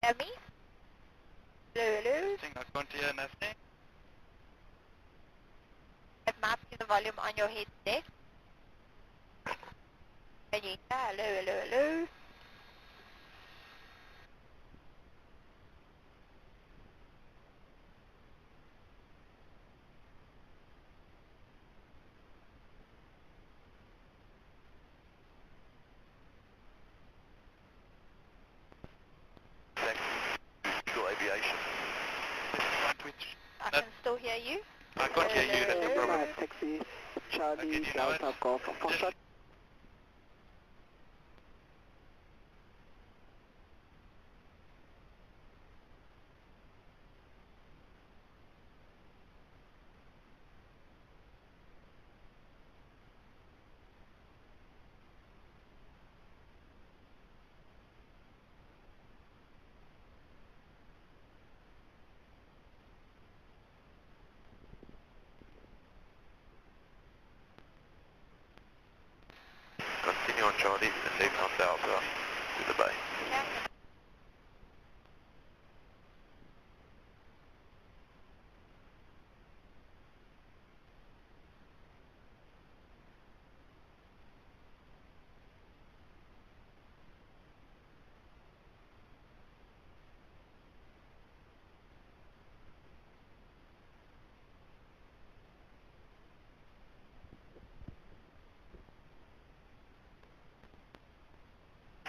Hear me? Hello, hello? Testing, I can't hear nothing. Have mapped the volume on your headset. Can you hear? Hello, hello, hello? Eagle Aviation. I can still hear you. I can't hear you, that's the problem. Taxi, Charlie, Okay, do you know Delta what? Golf, Foxtrot. Continue on Charlie and left on Delta to the bay. Yeah.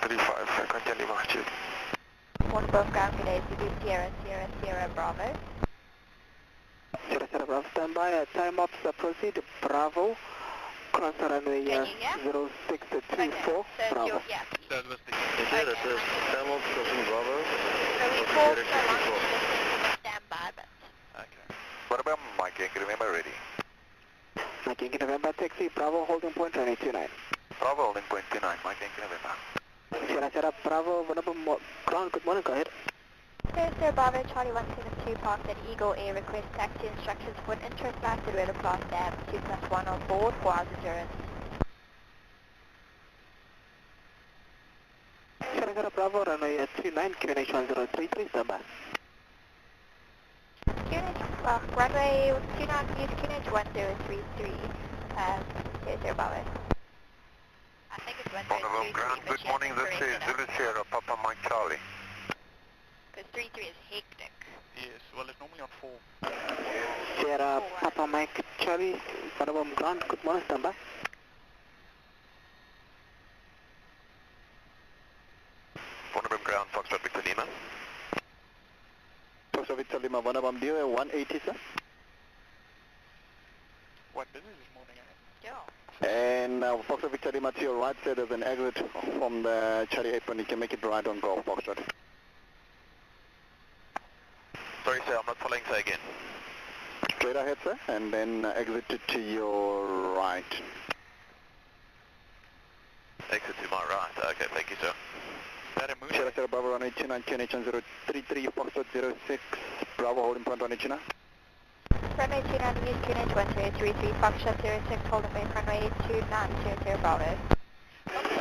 Continue Mathews. Wonderboom ground today, to Sierra, Sierra, Sierra, Bravo. Sierra, Sierra, Bravo, stand by. Time ops, proceed. Bravo. Cross the runway Can you hear? 0624, Okay, so Bravo. you're, yeah, please. That was the Okay, that's it. Time off, crossing Bravo. So we called so long as you just standby, but... Okay. What about Mike? Can you remember ready? Mike Yankee November, taxi, Bravo, holding point, runway 29. Bravo holding point 29. Mike, can you remember? Sierra, Sierra, Bravo, Wonderboom ground, good morning, go ahead. Sir Bravo, Charlie 172 parked at Eagle Air, request taxi instructions for an intro flight to Roodeplaat Dam, 2+1 on board, 4 hours endurance. Sierra, Sierra, Bravo, runway 29, QNH 1033, stand by. Runway 29, use QNH 1033, Sir Bravo. I think it's 1033, Wonderboom ground, but good morning. This is Zulu Sierra, Papa Mike Charlie. Because 33 is hectic. Yes, well it's normally on 4. Sierra, Papa Mike, Charlie, Wonderboom ground, good morning, stand by. Wonderboom ground, Foxtrot Victor Lima. Foxtrot Victor Lima, Wonderboom DOA 180, sir. What business this morning, eh? Yeah. And Foxtrot Victor Lima to your right side, there's an exit from the Charlie apron. You can make it right on Golf Foxtrot. Sorry sir, I'm not following, say again. Straight ahead, sir, and then exit to your right. Exit to my right. Okay, thank you sir. Is that a moon? Sierra Sierra Bravo, runway 29, QNH 1033, Foxtrot 06, Bravo, holding point, runway 29. Runway 29, use QNH 1033, Foxtrot 06, hold up runway 29, Bravo.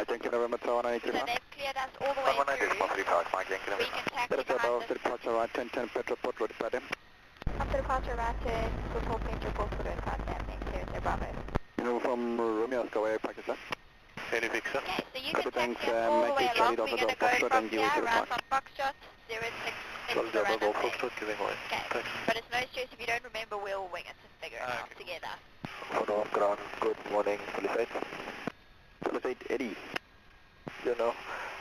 Thank you, November Tower So 935. they've cleared us all the way Someone through. Mike, can you We remember? can taxi Sierra Sierra behind Bravo, this. departure right, 1010 Petrol Port, Roodeplaat Dam. After departure right turn, report Petro Port for Roodeplaat Dam, next Sir Bravo. You know, from Romeo, Skyway, Pakistan. Any fixer? Okay, so you Couple can thanks, taxi us all the make way it along. Charlie We're Delta going to Golf go Foxtrot from and give here, it to the right front. on Foxtrot 06, Charlie next to the Delta Golf runway. Foxtrot giving way. Okay, Thanks. but it's no stress if you don't remember, we'll wing it and figure it out Okay. together. Wonderboom ground, good morning, Police 8. Police 8, Eddie. You know,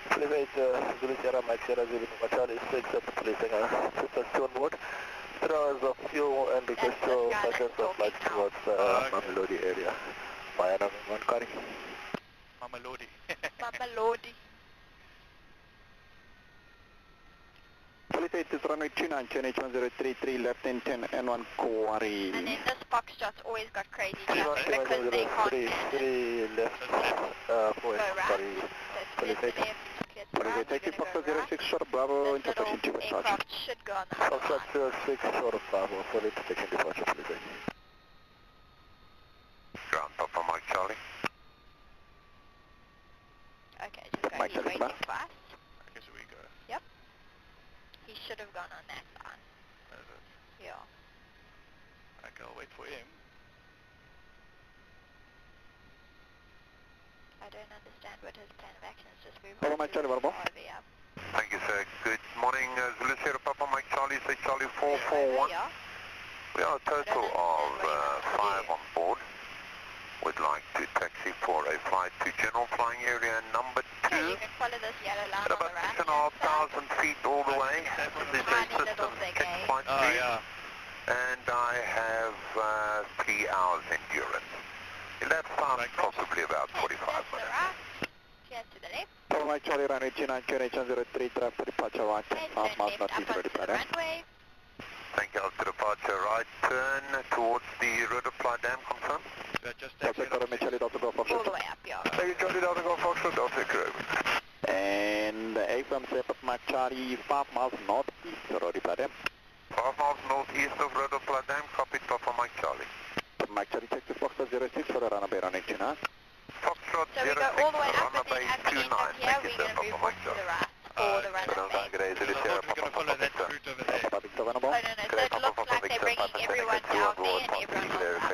Police 8, Zulu Sierra, Mike Sierra, Zulu Charlie 6 at the police hangar. Systems 2 on board. 3 hours of fuel and request That's to this guy focus that's of flights talking now. towards Okay. Mamelodi area. Via November 1 Kari. Mama Lodi. Mama Lordy. Police 8 is runway 29, QNH 1033, left in 10 N1 Quarry. And then this Foxtrot's always got crazy Three traffic one because they can't three, man it. three left, Go 4 right, Kari. so it's Police clear to 8. left, clear to Police right, 8, taxi we're going to go Foxtrot right. 06, short of Bravo, This little intersection 2 with charge. aircraft should go on the other Foxtrot line. 06 short of Bravo for intersection departure, Police 8. Ground, Papa Mike Charlie. Okay, just go, Mike, he's that's waiting fine. for us. Okay, so we go. Yep. don't understand what his plan of action is. Just move Papa on Mike to Charlie, the Bravo. over, yeah. Thank you, sir. Good morning, Zulu Sierra Papa Mike Charlie, say Charlie Over, 441. yeah. We are a total of what you want to 5 do. on board. We'd like to taxi for a flight to general flying area number 2. Okay, you can follow this yellow line At on about the right 6,500 feet all the way. This is a Tiny little system thing, kick eh? flight Oh, speed. yeah. And I have 3 hours endurance. In that time, Right. possibly about Okay, 45 clear to the minutes. right. Clear to the left. Papa Mike Charlie, runway 29, QNH103, draft to departure right, Okay, 5 turn miles left northeast, up onto the Roodeplaat Dam. runway. Thank you, after departure right turn towards the Roodeplaat Dam, confirm. We are just Delta taxiing Echo, Charlie, Delta Golf All Foxtrot. the way up, yeah. Thank you, Charlie, Delta Golf Foxtrot, Delta Crew. And AFM Papa Mike Charlie, 5 miles northeast, Roodeplaat Dam. 5 miles northeast of Roodeplaat Dam, copy Papa Mike Charlie. Mike Charlie, check to Foxtrot 06 for a runway running 29. Foxtrot So we 06, go all the way up and runway then at the end 29. of here, Thank you, we're sir, going to move Papa off Mike to the Charlie. right for the Papa runway. Mike Charlie, I thought we were going to follow that route over there. Papa Victor Vanable. Oh, no, so it looks like they're bringing everyone down there and everyone else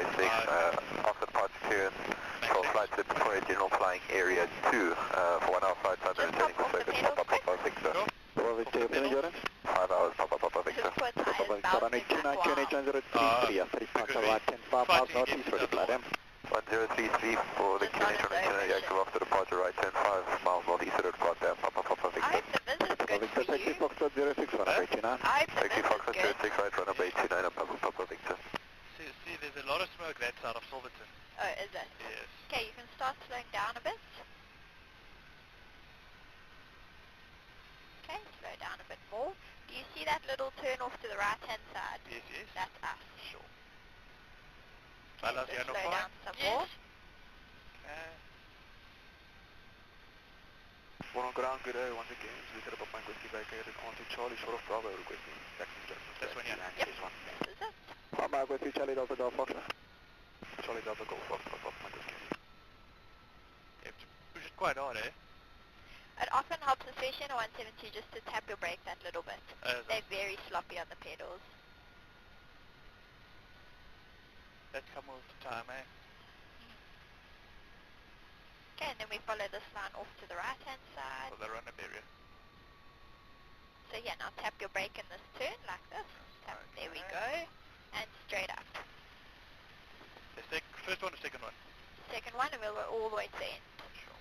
up. After departure clearance for flight to for a general flying area 2 for 1 hour flight time Just returning pop for off the service pedals Papa Papa Victor. Sure. Papa Victor, your endurance. 5 hours Papa His Victor. poor Papa tires Victor, runway bouncing 29, back. Wow. QNH103, after departure right, 10, 5 miles northeast, Roodeplaat Dam. 1033 for the Just on QNH its own itinerary, mission. active after departure right 10 5 miles northeast of Roodeplaat Dam, Papa I Victor. hope the visit is Papa good Victor, for taxi you. Foxtrot 06, runway 29. I hope the Taxi visit Foxtrot is good. 06 right, runway 29 of Papa Victor. See, there's a lot of smoke that side of Silverton. Oh, is it? Yes. Okay, you can start slowing down a bit. Okay, slow down a bit more. Do you see that little turn off to the right-hand side? Yes, yes. That's us. Sure. Okay, Well, so yeah, no slow fine. down some more. Okay. One on ground, good day, once again, we set up a bank whiskey vacated onto Charlie, short of Bravo, requesting taxi instructions. This one, yeah. Yep, this is it. Papa Mike Whiskey, Charlie, Delta Golf Foxtrot. Charlie Delta Golf Foxtrot, Papa Mike whiskey. You have to push it quite hard, eh? It often helps, especially in a 172, just to tap your brake that little bit. They're very sloppy on the pedals. That come all the time, eh? Okay, and then we follow this line off to the right-hand side. For the run-up area. So yeah, now tap your brake in this turn, like this. Tap, there we go. And straight up. The first one or second one? Second one, and we'll go all the way to the end. Sure.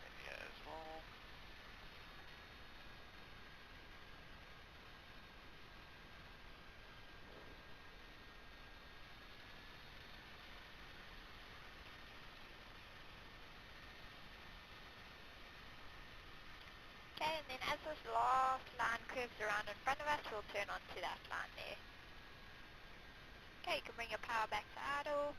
And here as well. Okay, and then as this last line curves around in front of us, we'll turn onto that line there. Okay, you can bring your power back to idle,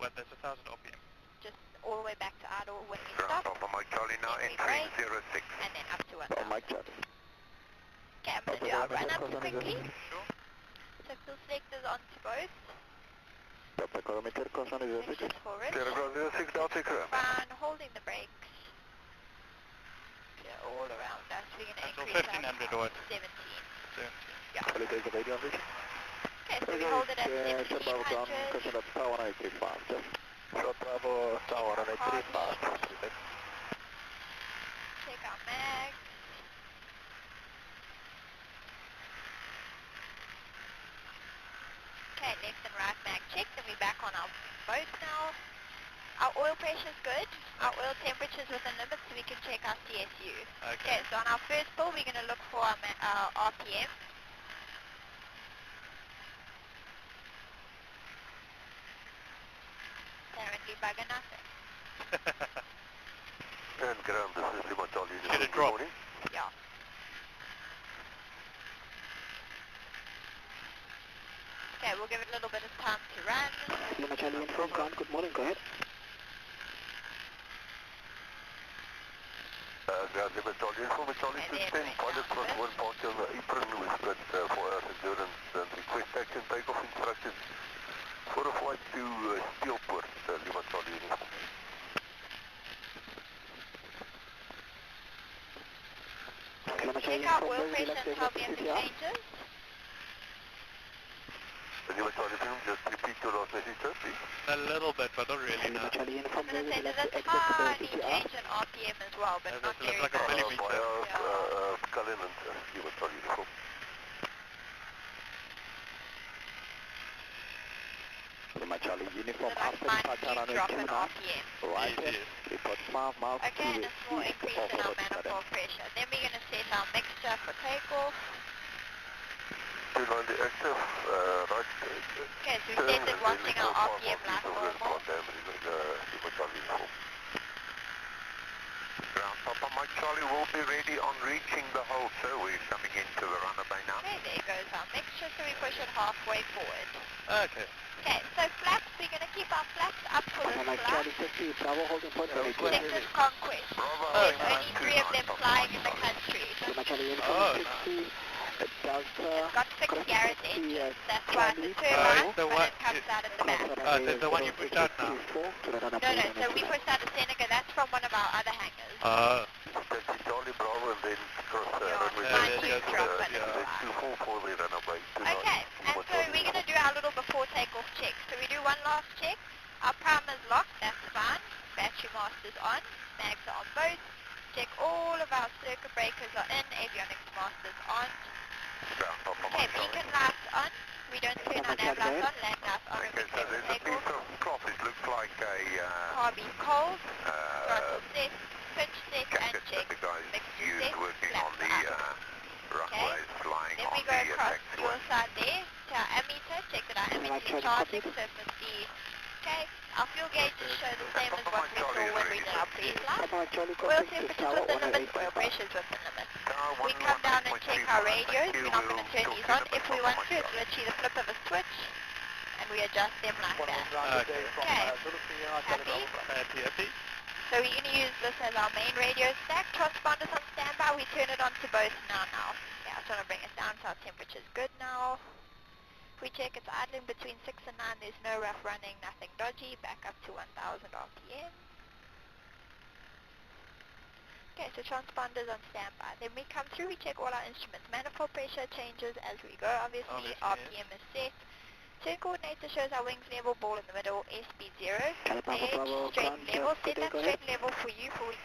What, that's 1,000 RPM. just all the way back to idle when we Ground stop, Papa Mike Charlie now Then we entering brake. 06. and then up to 1,000. Papa Mike Charlie. Okay, I'm going to do our run-ups quickly. Sure. So fuel selectors onto both, Delta Kilometer, caution is 06. switches forward. Sierra Ground 06 Delta Crew. Fine, holding the brakes. Yeah, all around us. We're going to Until increase 1500 our or what? 17. 17. Charlie, take the radio on this. Okay, so we hold it at Short Bravo ground, 1700. caution at Tower 185, just. Short Bravo, Tower 135. Check our mags. Okay, left and right mag checked, and we're back on our boat now. Our oil pressure's good. Our oil temperature's within limits, so we can check our CSU. Okay. Okay, so on our first pull, we're going to look for our RPM. Apparently bugger nothing. And ground, this is Lima Charlie. Should it drop? Yeah. Okay, we'll give it a little bit of time to run. Lima Charlie inform ground, good morning, go ahead. Ground Lima Charlie, Informer Charlie And to then 10, pilot bring down front 1 park on the apron with good for us endurance and request taxi and takeoff instructions for a flight to Steelport, Lima Charlie uniform. Lima Check Charlie our inform, oil will you pressure like and to tell me if exit it CTR? changes. Lima Charlie, just repeat your last message, sir, please? A little bit, but not really, no. Charlie I uniform, was going to we say would there's like to a exit tiny CTR. change in RPM as well, but not Looks very like a much. millimeter. Via Cullinan, sir. You were Charlie uniform. My Charlie uniform, So like minute drop in RPM. right, Yes, yes. report 5 miles Okay, and a small increase in our manifold pressure. Then we're going to set our mixture for takeoff. 290 active, right. Okay, so we set it watching our RPM like normal. Ground Papa Mike Charlie will be ready on reaching the hold, sir. We're coming into the runway now. Okay, there goes our mixture, so we push it halfway forward. Okay. Okay, so flaps, we're going to keep our flaps up for this Mike flight. Charlie 50, Bravo holding point, Texas Conquest. Bravo, There's only 3 of them flying in the country. My Charlie Oh, uniform, 60, Delta, It's got 6 Garrett engines. That's why it's a Alright, turbine, so but what it comes out at the back. That's the one you pushed out now? No, so we pushed out a Seneca. That's from one of our other hangars. Taxi Charlie Bravo and then cross runway. Yeah, fine, you drop it. Then 24 the runway. Okay, and so we're going to do our little before takeoff check. So we do one last check. Our primer's locked, that's fine. Battery master's on. Mags are on both. Check all of our circuit breakers are in. Avionics master's on. Okay, beacon lights on. We don't turn our nav lights on. Land lights on when we Okay, so clear the there's a piece takeoff. of cloth. It looks like a Carby cold. Throttle set. Pinch set and jacket check. that the guys Mixture used set. working on Flaps the up. runways flying Then on we the go across your taxiway. side there to our ammeter, check that our ammeter is charging, surface D. Okay, our fuel gauges show the same as what we saw when we did our pre-flight. Oil temperature's within limits, oil pressure's within limits. We come down and check our radios, we're not going to turn these on. If we want to, it's literally the flip of a switch, and we adjust them like that. Okay. Happy? Happy? So we're going to use this as our main radio stack. Transponders on standby, we turn it on to both now. Yeah, I just want to bring it down so our temperature's good now. We check it's idling between 6 and 9, there's no rough running, nothing dodgy, back up to 1000 RPM. Okay, so transponders on standby. Then we come through, we check all our instruments. Manifold pressure changes as we go, obviously RPM is set. Turn coordinator shows our wings level, ball in the middle, airspeed 0. Edge, straight and level, set that straight and level for you fly.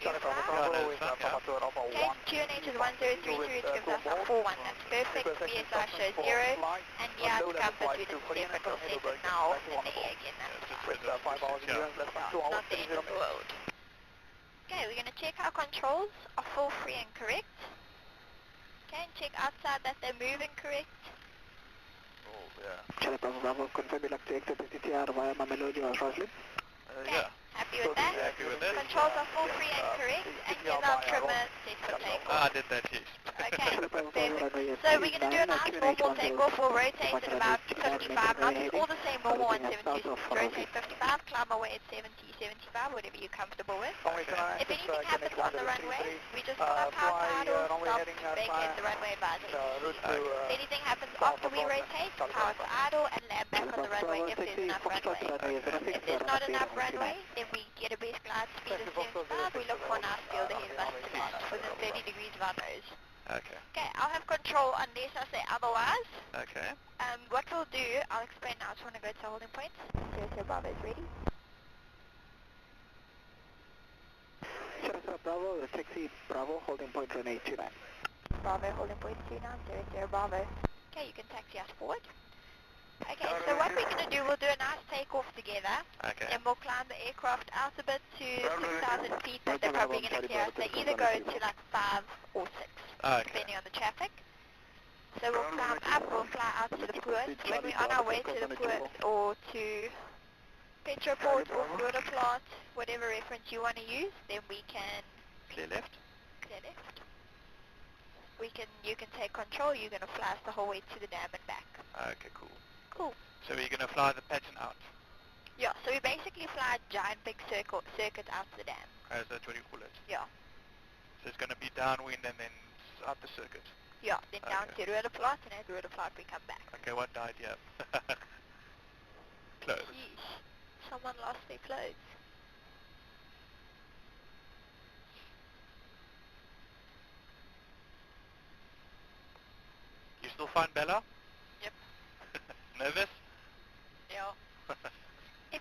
Okay, QNH is 1033, which gives us our 41, that's perfect. BSI shows 0, and yeah, it's compass, we didn't see it, but we'll set it now in the air again, that's fine. Not the end of the world. Okay, we're going to check our controls are full, free and correct. Okay, and check outside that they're moving correct. Charlie Bravo, confirm you'd like to exit the CTR via Mamelodi or Roslyn? Okay, happy with that? Happy with that? Controls are full, free and correct, and here's our trimmer set for takeoff. I did that, yes. Okay, perfect. So we're going to do a nice normal takeoff. We'll rotate at about 55 knots, all the same normal 172. Rotate 55, climb away at 70, 75, whatever you're comfortable with. If anything happens on the runway, we just pull our power idle, stop, vacate the runway by the If anything happens after we rotate, power to idle and land back on the runway if there's enough runway. If there's not enough runway, then we get a base glide speed of 75. We look for a nice field ahead of us to land within 30 degrees of our nose. Okay. Okay, I'll have control unless I say otherwise. Okay. What we'll do, I'll explain now. I just want to go to holding points. Sierra Bravo is ready. Sierra Bravo, taxi Bravo, holding point runway 29. Bravo, holding point 29, Sierra Bravo. Okay, you can taxi us forward. Okay, so what we're going to do, we'll do a nice takeoff together. Okay. Then we'll climb the aircraft out a bit to 6,000 feet that they're probably going to clear us. They either go to like 5 or 6, depending on the traffic. So we'll climb up, we'll fly out to the port. When we're on our way to the port or to Petroport or Roodeplaat, whatever reference you want to use, then we can Clear left. clear left. You can take control, you're going to fly us the whole way to the dam and back. Okay, cool. Cool. So we're going to fly the pattern out. Yeah, so we basically fly a giant big circuit out to the dam. That's what you call it. Yeah. So it's going to be downwind and then out the circuit. Yeah, then down Okay. to Roodeplaat, and at Roodeplaat we come back. Okay, what died here? Close. Yeesh. Someone lost their clothes. You still fine, Bella? Yep. Nervous? Yeah.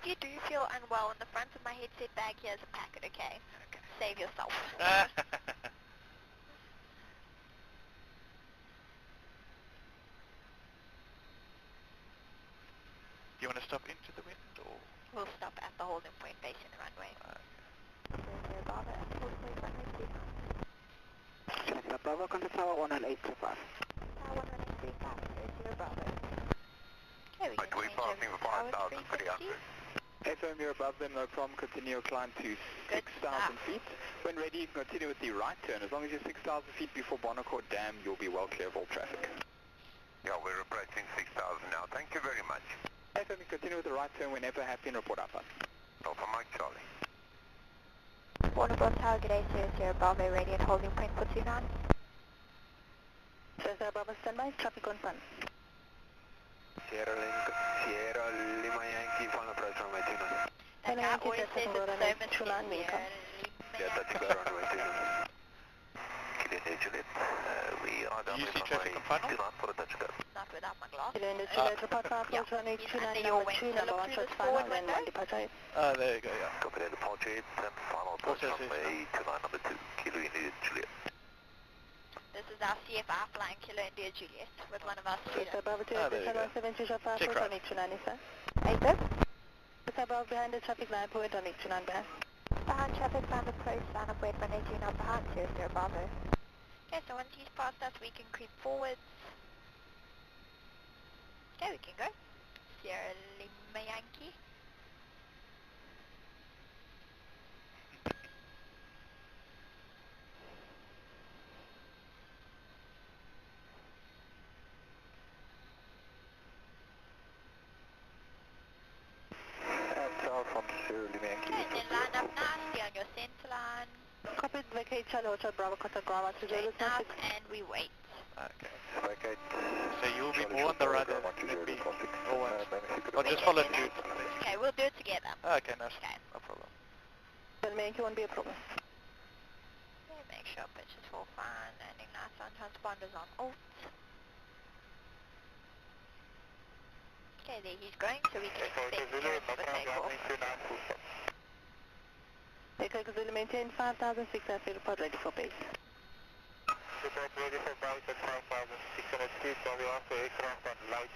you do feel unwell, in the front of my headset bag here's a packet, okay? Save yourself. Do you want to stop into the wind, or? We'll stop at the holding point facing the runway. Okay. Sierra Bravo at the holding point runway 29. Sierra Bravo, contact tower 11825. Tower 11835, Sierra Bravo. Okay, we Right, can we change passing over for to tower 5,300. 350. FM, you're above them, no problem. Continue your climb to 6,000 feet. When ready, you can continue with the right turn. As long as you're 6,000 feet before Wonderboom Dam, you'll be well clear of all traffic. Yeah, we're approaching 6,000 now. Thank you very much. FM, you continue with the right turn whenever happy and report up. Alpha Mike Charlie. Wonderboom Tower, good day, Sierra Bravo, radiant holding point for 29. Sierra Bravo, standby, traffic on front. Sierra Lima Yankee, final approach runway 29. That guy always says it's so much easier. Yeah, that's good runway 29. Kilo Juliet, we are down You see traffic on final? for a touch go. Not without my glass. Kilo Juliet, report for approach runway 29, number 2, number 1 shots final, and 1 departure. Oh, there you go, yeah. Copy that, departure 8, and final approach Also runway 29, number 2, Kilo Juliet. This is our CFI flying Kilo India Juliet with one of our students. Sierra Bravo, there you go. 172 shot for Check approach right. on 829, sir. 8 sir. Sierra Bravo, behind the traffic line, point on 829 behind. Behind traffic, found approach, line up, wait, runway 29 behind, Sierra Bravo. Okay, so once he's past us, we can creep forwards. Okay, we can go. Sierra Lima Yankee. That's all from Sierra Lima Yankee. Okay, then line up nicely on your center line. Copy, vacate Charlie Hotel Bravo, contact ground master Straight 006. out, and we wait. Okay. Vacate. So you'll be more on the rudder than me, or what? Or just follow suit. Okay, we'll do it together. Okay, no, Okay. no problem. Yankee won't be a problem. Okay, make sure pitches fall fine, landing nice on transponders on alt. Okay, there he's going, so we can expect clearance for takeoff. Echo Zulu, maintain 5,600 feet, report ready for base. Report ready for base at 5,600 feet, so we also aircraft on light,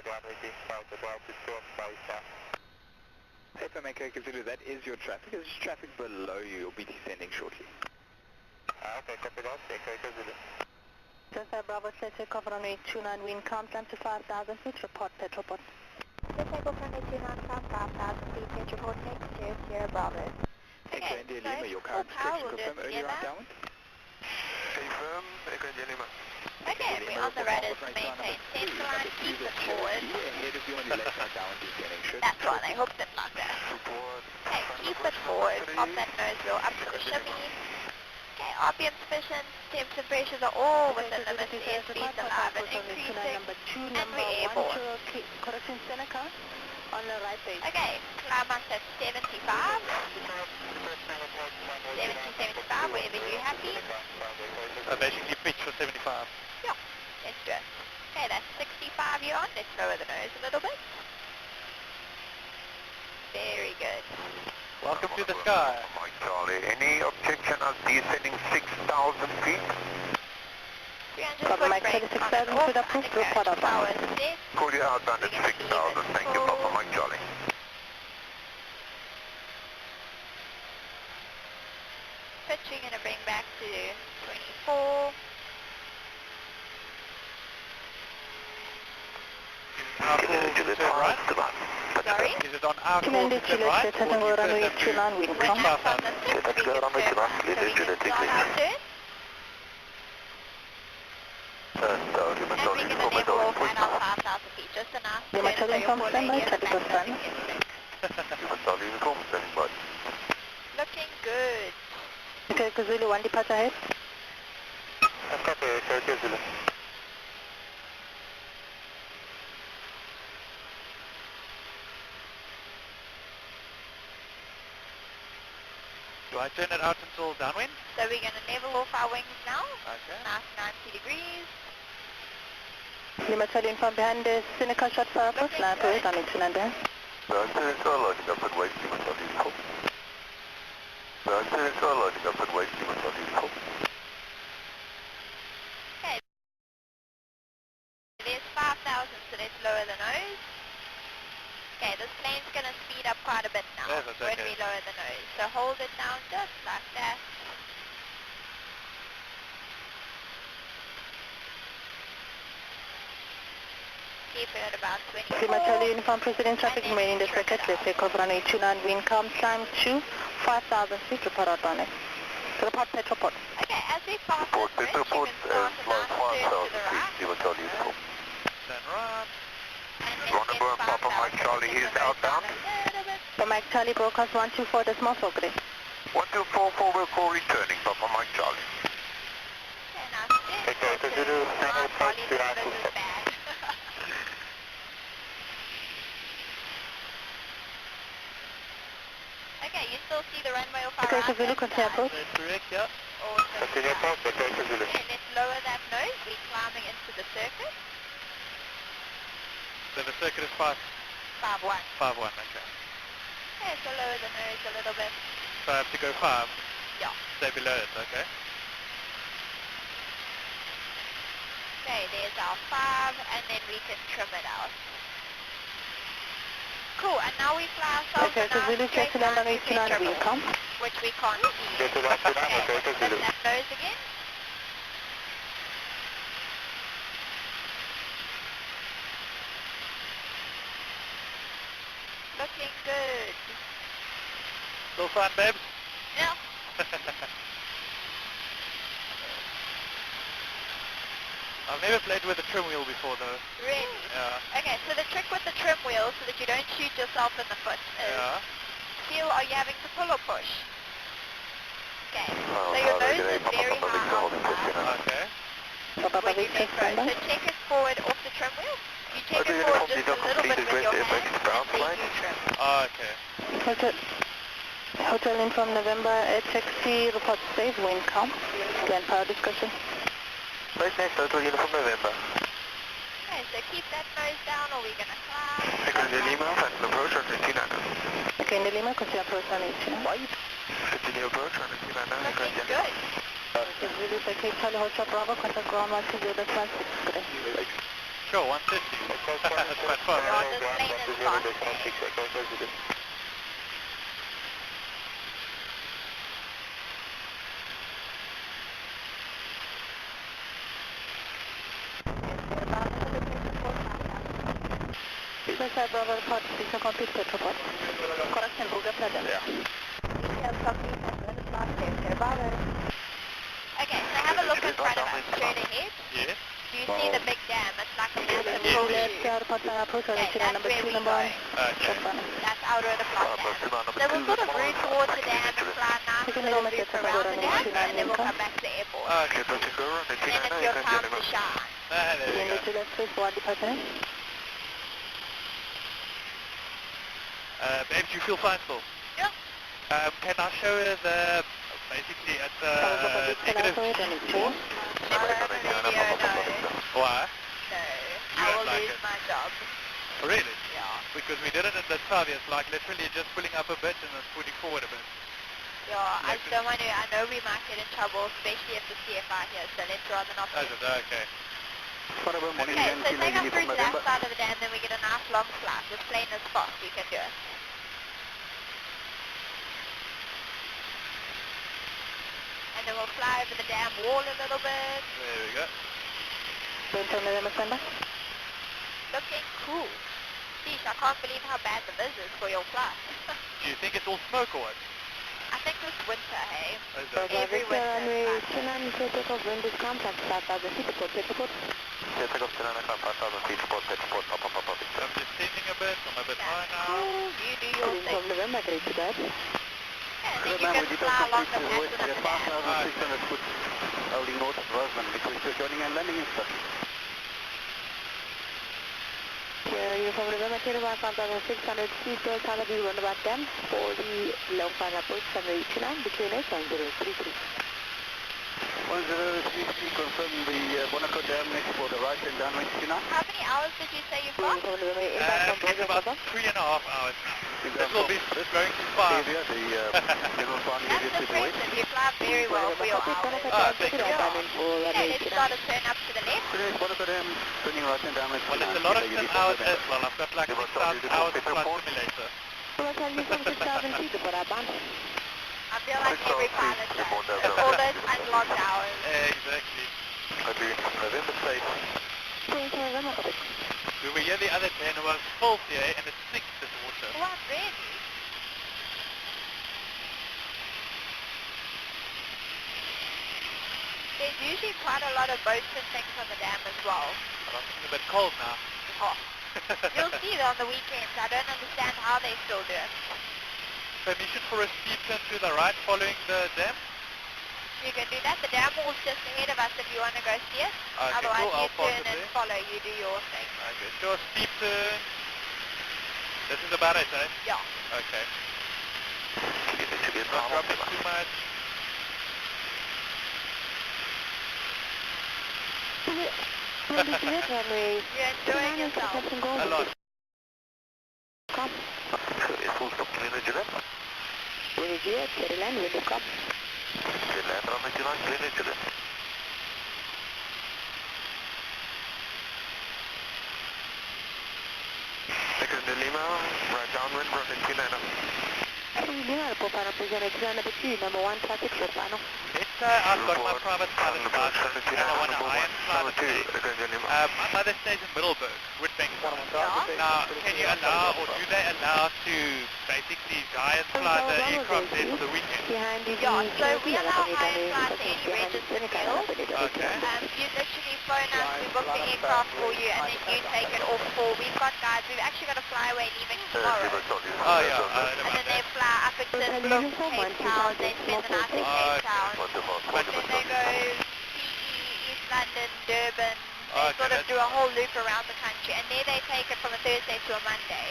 5,185, about to storm base now. FM, Echo Zulu, that is your traffic. There's traffic below you. You'll be descending shortly. Okay, copy that, Echo Zulu. Cessna Bravo, set cover runway 29, wind calm, climb to 5,000 feet, report Petroport. Let's take off runway 29, 5,000 feet, Petroport, next Sierra Bravo. Echo India Lima, your current tower, direction confirm earlier on downwind. Confirm, Echo India Lima. Okay, we're on the rudders to maintain center line, keep it forward. Ahead of you on your left side downwind descending. That's why they hooked it like that. Report. Okay, keep it forward, pop that nose wheel up to the shimmy. Okay, RPM sufficient, temps and pressures are all within limits, airspeed's alive and increasing, and we're airborne. Correction, Seneca, on the right base. Okay, climb us at 75, 70, 75, wherever you're happy. Basically pitch for 75. Yeah, let's do it. Okay, that's 65 you're on, let's lower the nose a little bit. Very good. Welcome to the sky. Mike Charlie, any objection of descending 6,000 feet? 300 Papa foot Mike brake 36,000 on feet approved, report up. power set. Call you outbound at 6,000, thank you, Papa Mike Charlie. Pitch we're going to bring back to 24. Our call to turn right? Sorry? Is it on our call Commander to turn Juliet, right? set Or do you runway press them 29, wind When calm. that's on the 6, Let's we go can runway turn 29, right, so we Juliet, can start Juliet, our turn. Sorry, And we're going to level off at our 5,000 feet, just a nice turn, so Charlie your from poor standby, lady at the traffic on back front. Charlie uniform, standing by. looking good. Echo Zulu, 1 departure ahead. Copy, Echo Zulu. Do I turn it out until downwind? So we're going to level off our wings now. Okay. Nice 90 degrees. Lima Charlie from behind the Seneca shot for approach, line to 8 on 829 behind. Ground Seneca lining up and waiting with our uniform. Ground Seneca lining up and waiting with our uniform. Okay. There's 5,000, so let's lower the nose. Okay, this plane's going to speed up quite a bit now when we lower the nose. So hold it down just like that. Keep it at about 24. Lima Charlie Uniform President Traffic remaining the circuit. Let's take off runway 29, wind calm, climb to 5,000 feet, report out on it. Report Petroport. Okay, as we pass this bridge, you can start a nice turn to the right. Lima Charlie Uniform. Then right. Wonderboom, Papa Mike Charlie, he's outbound. Papa Mike Charlie, broadcast 124.4 grid. 1244 will call returning, Papa Mike Charlie. Okay, nice turn. Okay, to do hangar approach to This is bad. Okay, you still see the runway off our right hand Zulu, continue approach. That's correct, yeah. Awesome. Continue approach, okay, Zulu. Okay, let's lower that nose. We're climbing into the circuit. So the circuit is 5-1, 5-1. okay. Okay, so lower the nose a little bit. So I have to go 5, Yeah. stay below it, okay. Okay, there's our 5, and then we can trim it out. Cool, and now we fly ourselves Okay, so Zulu, straight to down land on to 89, Petroport, wind calm. which we can't see. Okay, to land, Okay, okay, lift Zulu. that nose again. Looking good. Still fine, babes? Yeah. I've never played with a trim wheel before though. Really? Yeah. Okay, so the trick with the trim wheel, so that you don't shoot yourself in the foot, is feel, are you having to pull or push? Okay, so your nose is very high on the side Okay. when you make road. So check it forward off the trim wheel. You check it forward just a little bit with your hand, and then you trim. Okay. Hotel Inform November, taxi, report safe, wind calm. Land power discussion. Place next, Hotel Uniform November. Okay, so keep that nose down or we're going to climb. Second Lima, and approach on 59. Okay, in the Lima, continue approach on 89. Continue approach on 59. Looking good. Zulu, okay, Charlie, Hotel Bravo, contact ground 120.16 grid. Sure, 150. That's quite far. Yeah, this plane is fast. Suicide Bravo report, please complete Petroport. Correction, Roodeplaat Dam. Okay, so have a look in front of us, straight ahead. Yes. Do you see the big dam? It's like a massive Yes. approach. Okay, that's where we're going. Okay. That's our Roodeplaat Dam. So we'll sort of route towards the dam and fly a nice little loop around the dam, and then we'll come back to the airport. Okay. And then it's your time to shine. There we go. Babes, you feel fine still? Yeah. Can I show her the, basically at negative G-force? Never on the radio, no. Why? No. You I don't will like lose it? my job. Really? Yeah. Because we did it at the start, it's like literally just pulling up a bit and then putting forward a bit. Yeah, I just don't want to, I know we might get in trouble, especially if the CFI here, so let's rather not Oh, get is it? Okay. Okay, so take us through to that side of the dam, then we get a nice long flight. This plane is fast, we can do it. And then we'll fly over the dam wall a little bit. There we go. Looking cool. Sheesh, I can't believe how bad the viz is for your flight. Do you think it's all smoke or what? I think this winter, hey? Is it? Every winter. Runway 29, take off, wind is calm, taxi 5,000 feet, report Petroport. Take off 5,000 feet, report Petroport, pop. I'm just descending a bit, I'm a bit high That's now. cool. You do your thing. Inform November, great to that. And then you can fly along the pattern of the dam. 5,600 foot, holding north of Rosman, request your joining and landing instructions. Uniform November, 5,600 feet, Cessna 172M Dam, for the long final approach, runway 29, between us, 1033. 1033, confirm the Wonderboom Dam next for the right and downwind 29. How many hours did you say you've got? It's about 3.5 hours now. This will be going to 5. That's impressive. You fly very well for your hours. Thank you. Okay, let's start a turn up to the left. Wonderboom Dam, turning right and downwind 29. Well, it's a lot of 10 hours as well. I've got like 6,000 hours of flight simulator. I feel like every pilot does. All those unlocked hours. Exactly. November safe. We were here the other day and it was full here and it sinks this water. What, really? There's usually quite a lot of boats and things on the dam as well. But I'm feeling a bit cold now. Oh. You'll see it on the weekends. I don't understand how they still do it. Permission for a steep turn to the right following the dam? You can do that. The dam wall's just ahead of us if you want to go see it. Okay, Otherwise cool. you I'll turn and there. follow. You do your thing. Okay, sure. Steep turn. This is about it, eh? Yeah. Okay. Not dropping too much. You're enjoying yourself. A lot. Full stop, clean engine. Land, will you come? Land on engine on, clean engine. Second to Lima, right downwind, running 29. Number 1 traffic, Stefano. I've got my private pilot license and I want to iron fly the plane. My mother stays in Middleburg, Woodbank. Now, can you allow, or do they allow to basically iron fly the aircraft there for the weekend? Yeah, so we allow high and flights to any registered field. Okay. You literally phone us, we book the aircraft for you, and then you take it off for, we've got guys, we've actually got a flyaway leaving tomorrow. Oh yeah, I heard And about then they that. fly up into Cape Town, they spend the night in Cape Town. Then they go CE, East London, Durban. They Okay, sort of that's do a whole loop around the country, and there they take it from a Thursday to a Monday.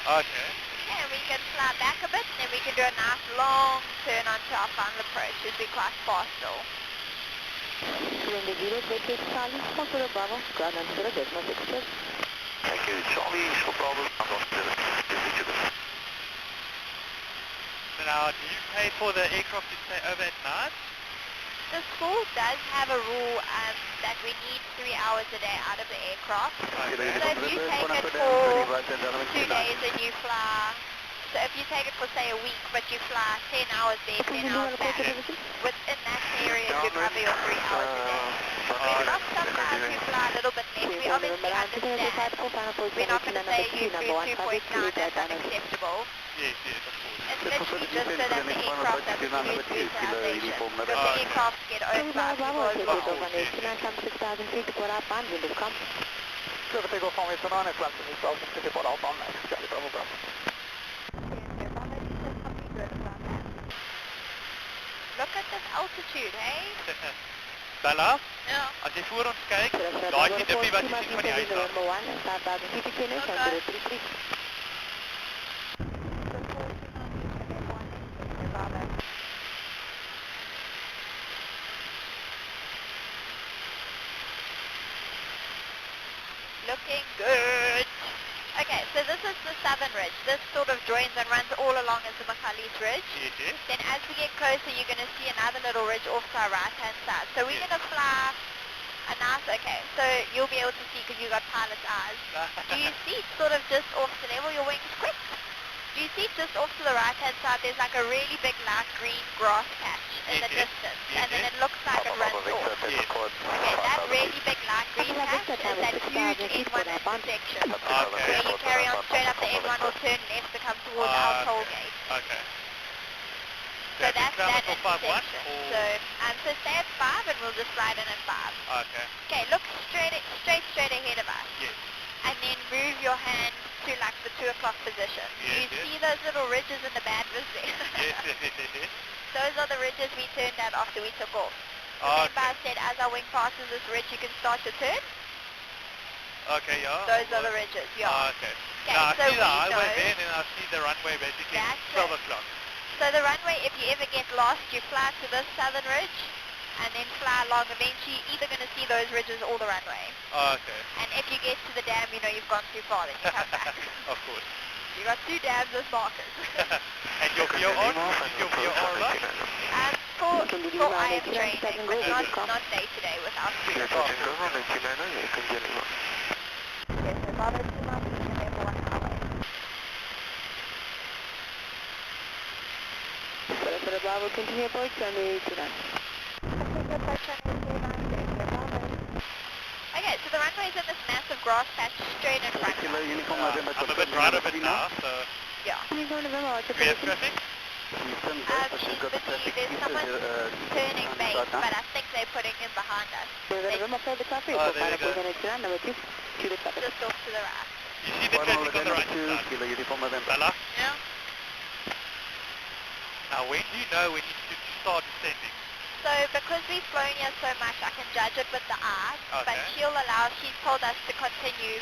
Okay. Yeah, we can fly back a bit, and then we can do a nice long turn onto our final approach. It'll be quite fast though. Thank you, Charlie, no problem. I'm off to Now, do you pay for the aircraft to stay over at night? The school does have a rule that we need 3 hours a day out of the aircraft. Okay. So if you take it for 2 days and you fly, so if you take it for say a week but you fly 10 hours there, 10 hours back, within that period you cover your 3 hours a day. We've got some guys who fly a little bit less. We obviously understand. We're not going to say you flew 2.9, that's unacceptable. Yes, of course. It's literally just so that the aircraft doesn't lose utilization. Because the aircraft get owned by people as well. So if they go from Western on, it's left in the south and take it out on next. Charlie Bravo Bravo. Look at this altitude, hey? Bella, Ja. as jy voor ons kyk, daai is die dippie wat jy sien van die huis af. Looking good. Okay, so this is the southern ridge. This sort of joins and runs all along as the Makhalis Ridge. Yes. Then as we get closer, you're going to see another little ridge off to our right-hand side. So we're going to fly a nice, okay, so you'll be able to see because you've got pilot's eyes. Do you see sort of just off to level your wings quick? Do you see just off to the right-hand side, there's like a really big light green grass patch in the distance, and then it looks like it runs off. Okay, that really big light green patch is that huge N1 intersection. Where you carry on straight up the N1 or turn left to come towards our toll gate. Okay. So that's that intersection. So stay at 5 and we'll just slide in at 5. Okay. Okay, look straight ahead of us. Yes. And then move your hand to like the 2 o'clock position. Yes, Do you see those little ridges in the bad vis there? Yes. Those are the ridges we turned at after we took off. Remember I said as our wing passes this ridge you can start your turn? Okay, yeah. Those are the ridges, yeah. Okay. Okay, Now I so see the highway know, there and then I see the runway basically That's 12 it. o'clock. So the runway, if you ever get lost, you fly to this southern ridge, and then fly along. Eventually you're either going to see those ridges or the runway. Oh, okay. And if you get to the dam, you know you've gone too far, then you come back. Of course. You got 2 dams as markers. And your VO on? Is your VO on? For I am training, but not day to day without food. Yes, so Bravo 2 miles, November 1 highway. So Bravo, continue approach, runway 29. Okay, so the runway is in this massive grass patch straight in front of us. I'm a bit right of it now, so... Yeah. Do we have traffic? There's someone turning base, but I think they're putting him behind us. Oh, there we go. Just off to the right. You see the traffic on the right side? Bella? Yeah. Now when do you know when you should start descending? So because we've flown here so much, I can judge it with the eye, but Okay. she's told us to continue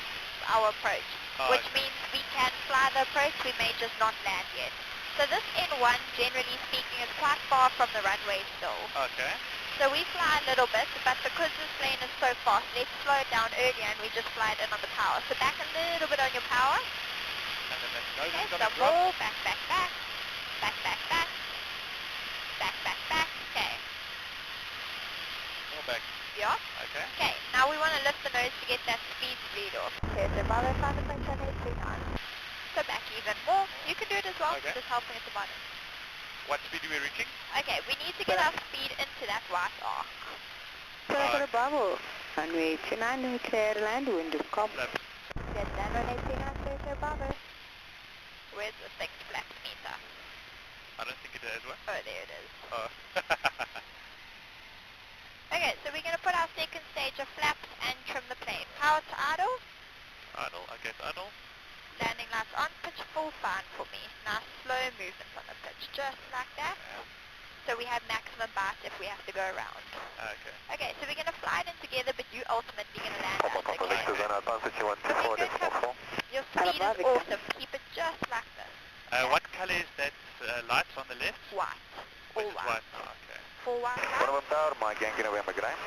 our approach, which means we can fly the approach, we may just not land yet. So this N1, generally speaking, is quite far from the runway still. Okay. So we fly a little bit, but because this plane is so fast, let's slow it down earlier and we just fly it in on the power. So back a little bit on your power. And then that nose Okay, is so going to drop. more, back, back, back. Back, back, back. Back, back, back. Okay. More back. Yeah. Okay. Okay, now we want to lift the nose to get that speed bleed off. Okay, so Bravo 5.7839. So back even more. You can do it as well, Okay. just helping at the bottom. What speed are we reaching? Okay, we need to get our speed into that white arc. So Bravo, runway 29, clear land, wind is calm. Left. Get that runway 29, so Bravo. Where's the thing flaps meter? I don't think it has one. Oh, there it is. Oh. Okay, so we're going to put our second stage of flaps and trim the plane. Power to idle. Idle, I guess idle. Landing lights on, pitch full fine for me. Nice slow movement on the pitch, just like that. Yeah. So we have maximum bite if we have to go around. Okay. Okay, so we're going to fly it in together, but you ultimately going to land us, Papa okay? Victor, then advance at you 124.4. Your speed is awesome. Keep it just like this. What color is that lights on the left? White. All Which is white. white. Okay. Full white lights. Wonderboom Tower, Mike Yankee November, Graham.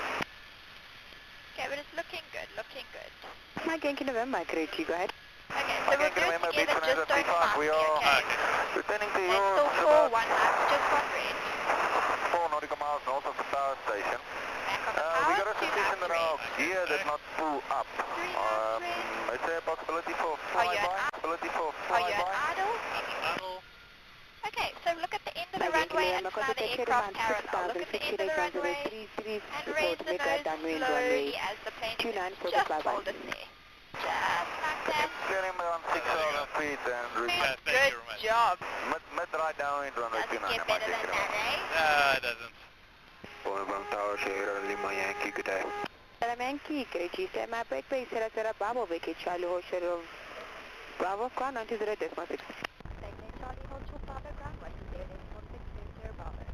Okay, but it's looking good, looking good. Mike Yankee November, great, you go ahead. Okay, so we'll do it together, just don't pass me, okay? Returning to There's you, still 4 1 lights, just got red. 4 nautical miles north of the power station. Back on the We power, got a 2 suspicion lights that our red. gear did not pull up. 3 lights red. Is there a possibility for Are you flyby? at Possibility for Are you flyby? at idle? Idle. Okay, so look at the end of the runway and fly the aircraft parallel. Look at the end of the runway and raise the nose slowly as the plane spins. Just hold it there. Just like that. Clearing around 6,000 feet and Thank Good you very much. job. mid right down in runway Doesn't 29. get better than that, eh? No, it doesn't. Wonderboom Tower, Sierra Lima Yankee, good day. Yankee, great, you say my break base, Sarah Bravo, vacate Charlie Horseshoe of Bravo, ground 90 decimal 6. Charlie, hold your Bravo ground, 120.46, Bravo.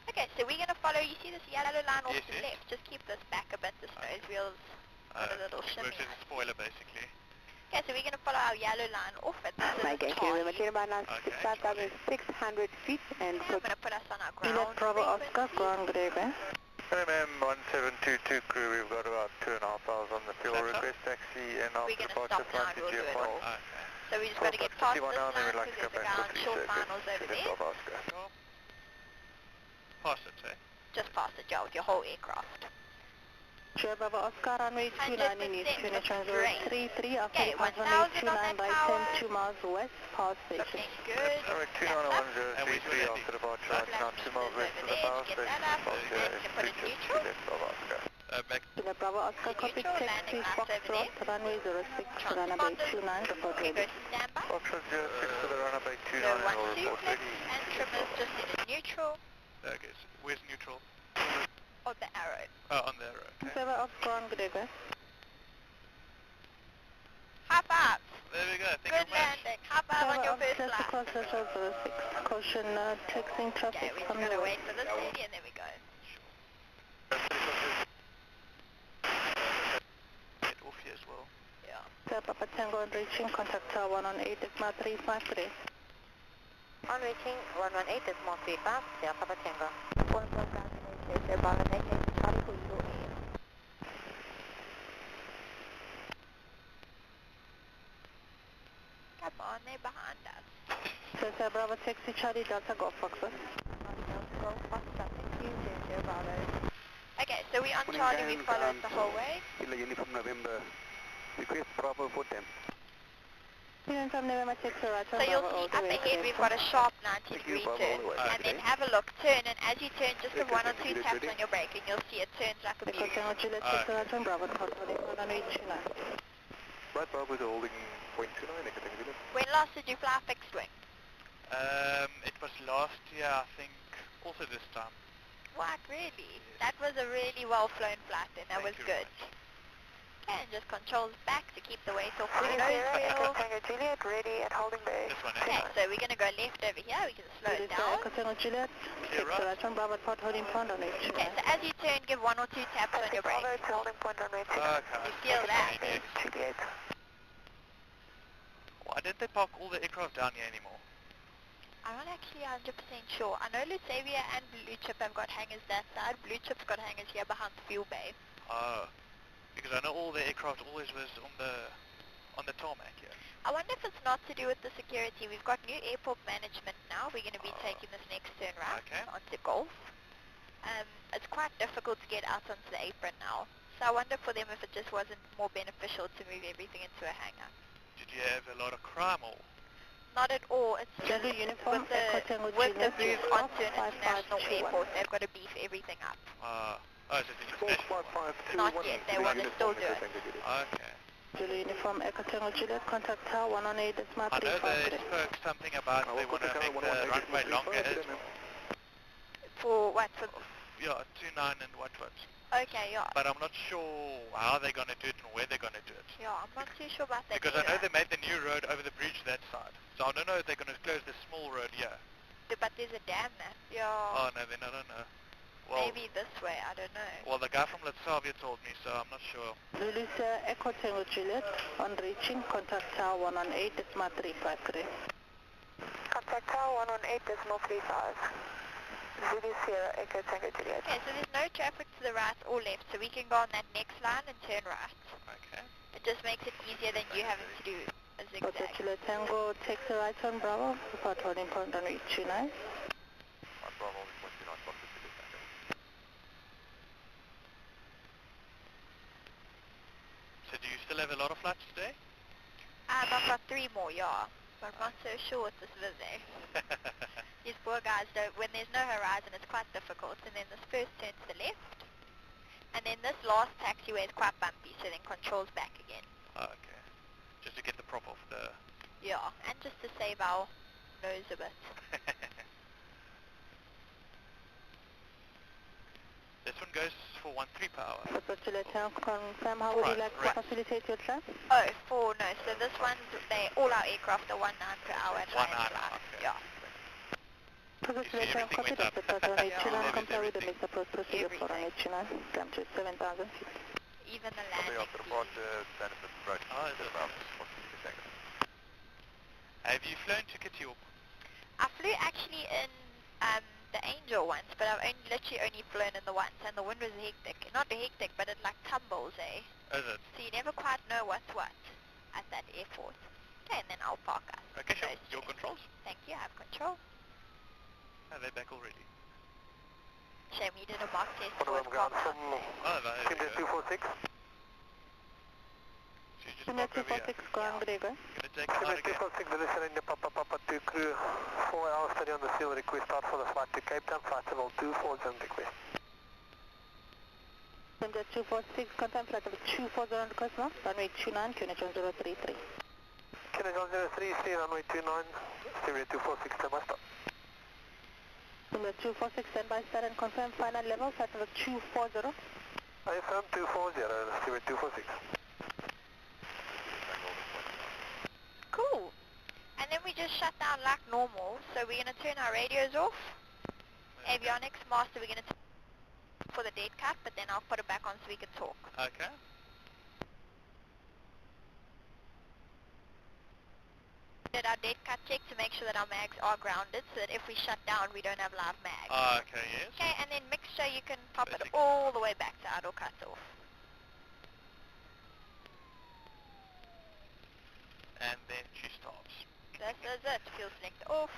Okay, so we're going to follow, you see this yellow line off Yes, to the yes. left, just keep this back a bit, this nose wheel's got a little shimmy. Works as a spoiler basically. Okay, so we're going to follow our yellow line off it. This is Mike a Yankee November, Charlie. clear about 5,600 feet and Okay, I'm going to put us on our Elite ground Bravo Oscar, frequency. ground Grega. MM1722 crew, we've got about 2,500 on the fuel That's request taxi and We're after going to departure stop now flight and to we'll do it GF1. all. Okay. So we just got to get past this line now, then we'd like because to come there's a back ground to short 3 finals over circuit, there. Oscar. Cool. Pass it, eh? Just past it, yeah, with your whole aircraft. Sure, Bravo Oscar, runway 29 in East, 100% finish on great. 033, after Okay, 518, 1,000 on that 29 right power. 10, 2 miles west, power station. Looking good. Alright, Flaps up. 2911033 after departure, right now 2 miles west of the power Get station. that up. Oscar And to put it is neutral. Oscar. Back. Sure, Bravo Oscar, copy Neutral, check, landing 3 lights over Foxtrot, runway 06, runway 29, report Okay, ready. go to standby. Foxtrot 06 to the runway 29 So and 1 will 2 report flips ready. and trimmers just in a neutral. Okay, so where's neutral? Or the arrow. Oh, on there, okay. Bravo Oscar on Grega. High five. There we go, thank Good you very much. landing. High five on your first Just flight. across Vessel 06, caution, taxiing Okay, traffic we're just from going the to west. wait for this lady and then we go. Get off here as well. Yeah. Sir, Papa Tango on reaching, contact tower 118, Decima 353. On reaching 118, Decima 35, Sierra Papa Tango. 1 plus Yes, Bravo, taking Charlie for you in. Come on, they're behind us. Cessna Bravo, taxi Charlie Delta Golf Foxer. Golf Foxer, thank you, Yes, Bravo. Okay, so we on Charlie, we followed the whole way. Uniform November, request Bravo for 10. Uniform November, taxi right So you'll see up ahead we've got a sharp 90-degree turn, and then have a look, turn, and as you turn, just give 1 or 2 taps on your brake, and you'll see it turns like a beast. Right, Bravo is holding point 29, When last did you fly fixed wing? It was last year, I think, also this time. What, really? That was a really well-flown flight then, that was good. Okay, and just controls back to keep the weight off the nose wheel. Juliet, ready at holding bay. This one, Okay, so we're going to go left over here, we can slow it down. Juliet, Clear right. Bravo, port holding point on H. Okay, so as you turn, give 1 or 2 taps on your brake. Holding point on H. Okay. You feel that? Juliet. Why didn't they park all the aircraft down here anymore? I'm not actually 100% sure. I know Lusavia and Blue Chip have got hangars that side. Blue Chip's got hangars here behind the fuel bay. Oh. Because I know all the aircraft always was on the tarmac here. I wonder if it's not to do with the security. We've got new airport management now. We're going to be taking this next turn right onto Golf. It's quite difficult to get out onto the apron now. So I wonder for them if it just wasn't more beneficial to move everything into a hangar. Did you have a lot of crime or? Not at all. It's just uniform, with the move onto an international airport, they've got to beef everything up. Oh, so it's an international. Not yet. They want to still do it. Okay. Juliet uniform, Echo Tango Juliet, contact tower 118, Decimal I know they spoke something about they want to make the runway longer as well. For what? For Yeah, 29 and what. okay, yeah. But I'm not sure how they're going to do it and where they're going to do it. Yeah, I'm not too sure about that. Because I know they made the new road over the bridge that side. So I don't know if they're going to close the small road here. But there's a dam there. Yeah. Oh no, then I don't know. Well, maybe this way, I don't know. Well, the guy from Leschinsky told me, so I'm not sure. Lulu Sierra, Echo Tango Juliet, on reaching, contact tower 118, Decimal 35, correct. Contact tower 118, Decimal 35. Lulu Sierra, Echo Tango Juliet. Okay, so there's no traffic to the right or left, so we can go on that next line and turn right. Okay. It just makes it easier than you having to do a zigzag. Juliet Tango, takes the right on Bravo, report holding point on reach 29. So do you still have a lot of flights today? I've got 3 more, yeah. But I'm not so sure with this Vizzy. These poor guys don't, when there's no horizon, it's quite difficult. And then this first turn to the left. And then this last taxiway is quite bumpy, so then controls back again. Okay. Just to get the prop off the... Yeah, and just to save our nose a bit. This one goes for 13 per hour. Confirm how would you like to facilitate your trip? Oh, no, so this one's, all our aircraft are 19 per hour and 19, okay. Yeah. You see everything went up. Comply with the next approach procedure for an H9, climb to 7,000 feet. Even the landing. Have you flown to Kitiop? I flew actually in the Angel once, but I've literally only flown in the once, and the wind was hectic. Not hectic, but it like tumbles, eh? Is it? So you never quite know what's what at that airport. Okay, and then I'll park us. Okay, sure. Your controls? Thank you, I have control. Oh, they're back already. Shame we did a mock test for it. Oh, there you go. 246. So you just park over here. Go on, Gregor. Gonna take it out again. 246, listening to Papa 2 crew, 4 hours study on the field, request start for the flight to Cape Town, flight level 240 request. 246, contact flight level 240 request now, runway 29, QNH 1033. QNH 1033, runway 29, Stereo 246, stand by stop. Number 246, stand by start and confirm final level, flight level 240. I affirm 240, Stereo 246. Cool. And then we just shut down like normal, so we're going to turn our radios off. Avionics master, we're going to for the dead cut, but then I'll put it back on so we can talk. Okay. Did our dead cut check to make sure that our mags are grounded so that if we shut down we don't have live mags. Okay, yes. Okay, and then mixture you can pop it Basic. all the way back to idle cut off. And then she stops. This is it. Fuel select off.